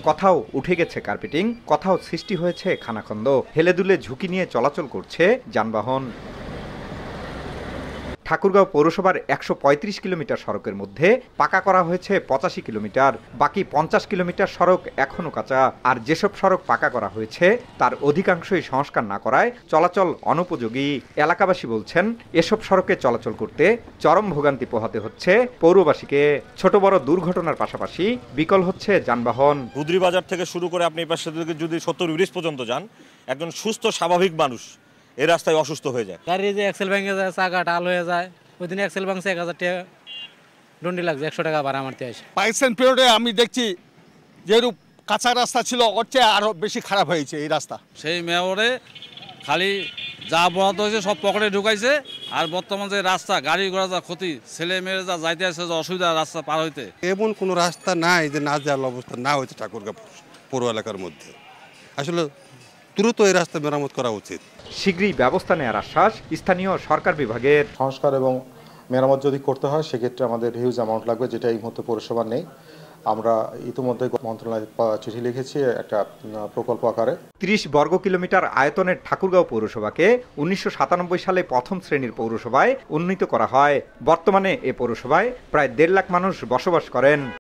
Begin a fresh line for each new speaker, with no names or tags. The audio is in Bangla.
কোথাও উঠে গেছে কার্পেটিং, কোথাও সৃষ্টি হয়েছে খানাখন্দ, হেলেদুলে ঝুঁকি নিয়ে চলাচল করছে যানবাহন। ঠাকুরগাঁও পৌরসভার ১৩৫ কিলোমিটার সড়কের মধ্যে পাকা করা হয়েছে ৮৫ কিলোমিটার, বাকি ৫০ কিলোমিটার সড়ক এখনও কাঁচা। আর যেসব সড়ক পাকা করা হয়েছে তার অধিকাংশই সংস্কার না করায় চলাচল অনুপযোগী। এলাকাবাসী বলছেন, এসব সড়কে চলাচল করতে চরম ভোগান্তি পোহাতে হচ্ছে পৌরবাসীকে। ছোট বড় দুর্ঘটনার পাশাপাশি বিকল হচ্ছে যানবাহন।
গুদরি বাজার থেকে শুরু করে আপনি পাশে যদি ৭০ ব্রিজ পর্যন্ত যান, একজন সুস্থ স্বাভাবিক মানুষ এই রাস্তায় অসুস্থ হয়ে যায়।
গাড়ি যে এক্সেল ভেঙে যায়, চাকা টাল হয়ে যায়। ওই দিন এক্সেল ভাঙছে ১,০০০ টাকা দণ্ডি লাগছে, ১০০ টাকা ভাড়া মারতে আসে।
পাইসেন পিরিয়ডে আমি দেখছি যেরূপ কাঁচা রাস্তা ছিল ওর চেয়ে আরও বেশি খারাপ হয়েছে এই রাস্তা।
সেই মেয়রে খালি যা বরাদ্দ হয়েছে সব পকেটে ঢুকাইছে। আর বর্তমান যে রাস্তা, গাড়ি ঘোড়া যা ক্ষতি, ছেলে মেয়েরা যা যাইতে আসে যে অসুবিধা রাস্তা পার হইতে,
এমন কোনো রাস্তা নাই যে না যাওয়ার অবস্থা না হয়েছে ঠাকুরগাঁও পৌর এলাকার মধ্যে। আসলে দ্রুত এই রাস্তা মেরামত করা উচিত।
শীঘ্রই ব্যবস্থা নেওয়ার আশ্বাস স্থানীয় সরকার বিভাগের।
সংস্কার এবং মেরামত যদি করতে হয় সেক্ষেত্রে আমাদের হিউজ অ্যামাউন্ট লাগবে, যেটা এই মুহূর্তে পৌরসভা নেই। আমরা ইতিমধ্যে মন্ত্রণালয়ে চিঠি লিখেছি একটা প্রকল্প আকারে। ৩০ বর্গ কিলোমিটার আয়তনের ঠাকুরগাঁও পৌরসভাকে ১৯৯৭ সালে প্রথম শ্রেণীর পৌরসভায় উন্নীত করা হয়। বর্তমানে এ পৌরসভায় প্রায় ১.৫ লাখ মানুষ বসবাস করেন।